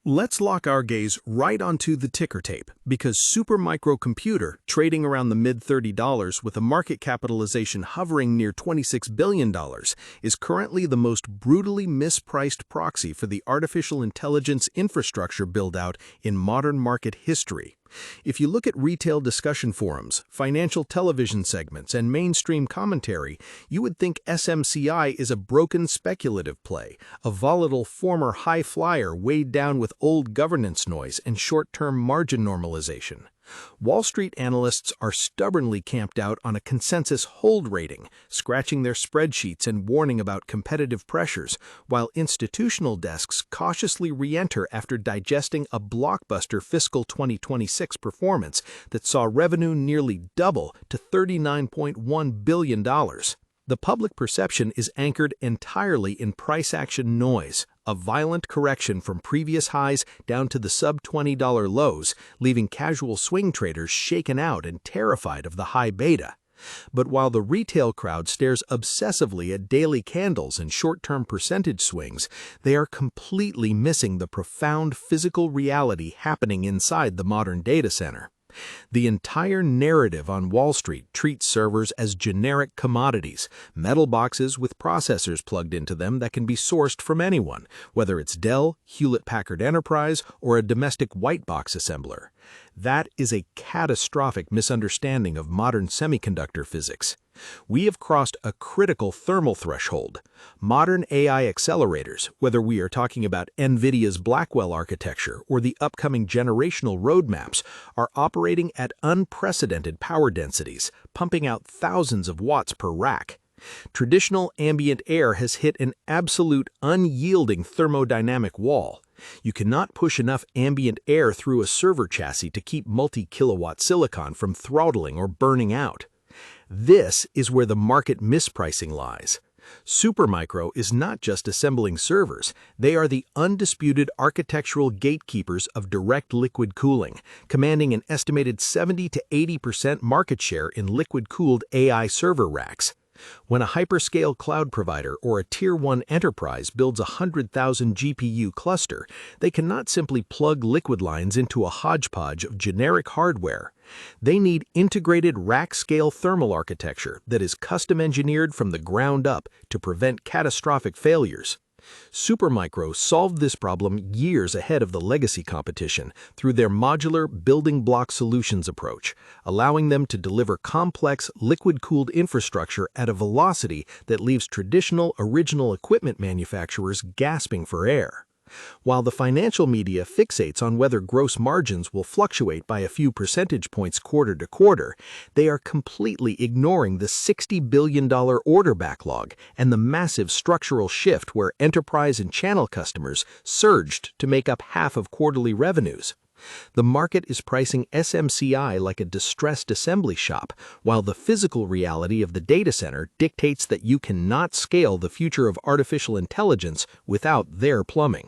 Let's lock our gaze right onto the ticker tape, because Supermicro Computer, trading around the mid-$30 with a market capitalization hovering near $26 billion, is currently the most brutally mispriced proxy for the artificial intelligence infrastructure build-out in modern market history. If you look at retail discussion forums, financial television segments, and mainstream commentary, you would think SMCI is a broken speculative play, a volatile former high flyer weighed down with old governance noise and short-term margin normalization. Wall Street analysts are stubbornly camped out on a consensus hold rating, scratching their spreadsheets and warning about competitive pressures, while institutional desks cautiously re-enter after digesting a blockbuster fiscal 2026 performance that saw revenue nearly double to $39.1 billion. The public perception is anchored entirely in price action noise, a violent correction from previous highs down to the sub-$20 lows, leaving casual swing traders shaken out and terrified of the high beta. But while the retail crowd stares obsessively at daily candles and short-term percentage swings, they are completely missing the profound physical reality happening inside the modern data center. The entire narrative on Wall Street treats servers as generic commodities, metal boxes with processors plugged into them that can be sourced from anyone, whether it's Dell, Hewlett-Packard Enterprise, or a domestic white box assembler. That is a catastrophic misunderstanding of modern semiconductor physics. We have crossed a critical thermal threshold. Modern AI accelerators, whether we are talking about NVIDIA's Blackwell architecture or the upcoming generational roadmaps, are operating at unprecedented power densities, pumping out thousands of watts per rack. Traditional ambient air has hit an absolute unyielding thermodynamic wall. You cannot push enough ambient air through a server chassis to keep multi-kilowatt silicon from throttling or burning out. This is where the market mispricing lies. Supermicro is not just assembling servers, they are the undisputed architectural gatekeepers of direct liquid cooling, commanding an estimated 70 to 80% market share in liquid-cooled AI server racks. When a hyperscale cloud provider or a Tier 1 enterprise builds a 100,000 GPU cluster, they cannot simply plug liquid lines into a hodgepodge of generic hardware. They need integrated rack-scale thermal architecture that is custom-engineered from the ground up to prevent catastrophic failures. Supermicro solved this problem years ahead of the legacy competition through their modular building block solutions approach, allowing them to deliver complex liquid-cooled infrastructure at a velocity that leaves traditional original equipment manufacturers gasping for air. While the financial media fixates on whether gross margins will fluctuate by a few percentage points quarter to quarter, they are completely ignoring the $60 billion order backlog and the massive structural shift where enterprise and channel customers surged to make up half of quarterly revenues. The market is pricing SMCI like a distressed assembly shop, while the physical reality of the data center dictates that you cannot scale the future of artificial intelligence without their plumbing.